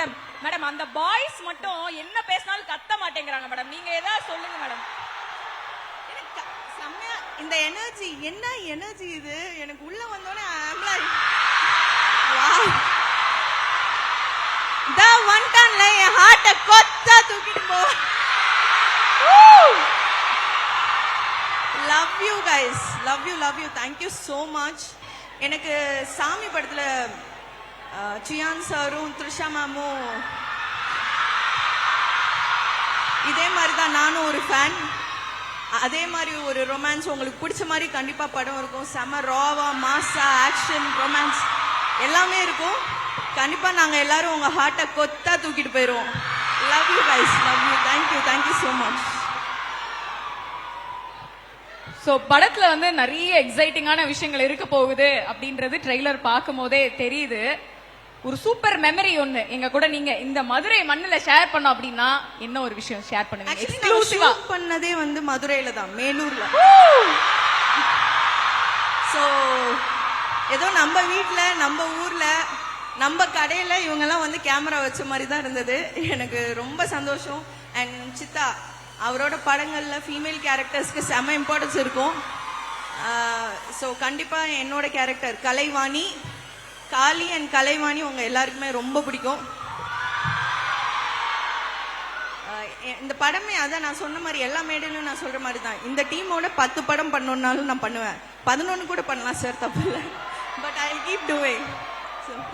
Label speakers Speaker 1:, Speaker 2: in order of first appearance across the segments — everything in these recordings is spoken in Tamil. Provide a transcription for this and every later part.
Speaker 1: மேடம் மேடம் அந்த பாய்ஸ் மட்டும் என்ன பேசினாலும் கத்த மாட்டேங்கிறாங்க மேடம். நீங்க ஏதாவது சொல்லுங்க மேடம்.
Speaker 2: செம்மையா இந்த எனர்ஜி, என்ன எனர்ஜி இது எனக்கு உள்ள வந்தோடனே வந்துட்டான்ல என் ஹார்ட்ட கொத்தா தூக்கிட்டு போ. Love you guys, love you love you, thank you so much. எனக்கு சாமி படத்துல சியான் சாரும் த்ரிஷா மேமும் இதே மாதிரி தான், நானும் ஒரு ஃபேன். அதே மாதிரி ஒரு ரொமான்ஸ் உங்களுக்கு பிடிச்ச மாதிரி கண்டிப்பா படம் இருக்கும். செம ராவா மாசா ஆக்ஷன் ரொமான்ஸ் எல்லாமே இருக்கும். கண்டிப்பா நாங்க எல்லாரும் உங்க ஹார்ட்டை கொத்தா தூக்கிட்டு போயிருவோம். Love you guys, love you, thank you thank you so much.
Speaker 1: So படத்துல வந்து நிறைய எக்ஸைட்டிங்கான விஷயங்கள் இருக்க போகுது அப்படின்றது ட்ரெய்லர் பார்க்கும் போதே தெரியுது. ஒரு சூப்பர் மெமரி ஒண்ணு எங்க கூட நீங்க இந்த மதுரை மண்ணுல ஷேர் பண்ணோம் அப்படின்னா என்ன ஒரு விஷயம் ஷேர் பண்ணுவீங்க?
Speaker 2: எக்ஸ்க்ளூசிவா பண்ணதே வந்து மதுரையில தான், மேலூர்ல. சோ ஏதோ நம்ம வீட்ல நம்ம ஊர்ல நம்ம கடையில இவங்க எல்லாம் வந்து கேமரா வச்ச மாதிரி தான் இருந்தது. எனக்கு ரொம்ப சந்தோஷம். அண்ட் சித்தா அவரோட படங்கள்ல ஃபீமேல் கேரக்டர்ஸ்க்கு செம இம்பார்ட்டன்ஸ் இருக்கும். ஸோ கண்டிப்பா என்னோட character Kalaivani, Kali and Kalaivani உங்க எல்லாருக்குமே ரொம்ப பிடிக்கும். இந்த படமே அதான் நான் சொன்ன மாதிரி எல்லா மேடையிலும் நான் சொல்ற மாதிரி தான். இந்த டீமோட 10 படம் பண்ணணும்னாலும் நான் பண்ணுவேன். 11 கூட பண்ணலாம் சார், தப்பு இல்லை. But I keep doing.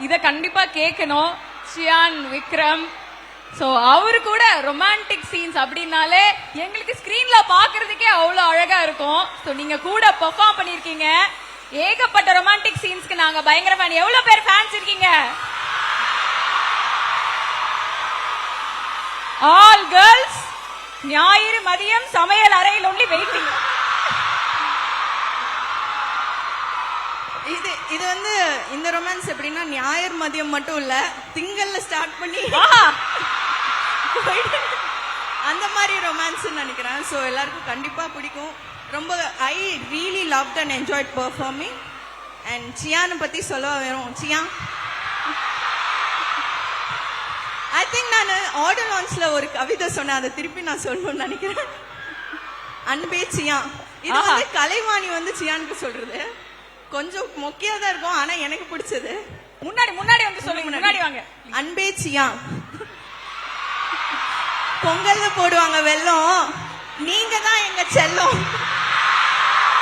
Speaker 1: இத கண்டிப்பா கேட்கணும். சியான் விக்ரம், சோ அவரு கூட ரொமான்டிக் சீன்ஸ் அப்படின்னாலே எங்களுக்கு ஸ்கிரீன்ல பாக்குறதுக்கே அவ்வளவு அழகா இருக்கும். சோ நீங்க கூட பெர்ஃபார்ம் பண்ணிருக்கீங்க. ஏகப்பட்ட ரொமான்டிக் சீன்ஸ்க்கு நாங்க பயங்கர ஃபேன். எவ்வளவு பேர் ஃபேன்ஸ் இருக்கீங்க? ஆல் கேர்ள்ஸ் ஞாயிறு மதியம் சமையல் அறையில் ஒன்லி வெயிட்டிங்.
Speaker 2: இது வந்து இந்த ரொமான்ஸ் எப்படின்னா ஞாயிறு மதியம் மட்டும் இல்ல, திங்கள்ல ஸ்டார்ட் பண்ணி அந்த மாதிரி ரொமான்ஸ் நினைக்கிறேன். ஸோ எல்லாருக்கும் கண்டிப்பா பிடிக்கும். ரொம்ப I really loved and enjoyed performing. And சியானை பத்தி சொல்ல வேணும். சியான் ஐ திங்க் நான் ஆடியோ லான்ச்ல ஒரு கவிதை சொன்னேன், அதை திருப்பி நான் சொல்லணும்னு நினைக்கிறேன். அன்பே சியான். இது வந்து கலைவாணி வந்து சியானுக்கு சொல்றது கொஞ்சம் மொக்கையா தான் இருக்கும், ஆனா எனக்கு பிடிச்சது.
Speaker 1: முன்னாடி முன்னாடி வந்து சொல்லுங்க, முன்னாடி வாங்க.
Speaker 2: அன்பே சியான், பொங்கல்ல போடுவாங்க வெல்லம், நீங்க தான் எங்க செல்லம்.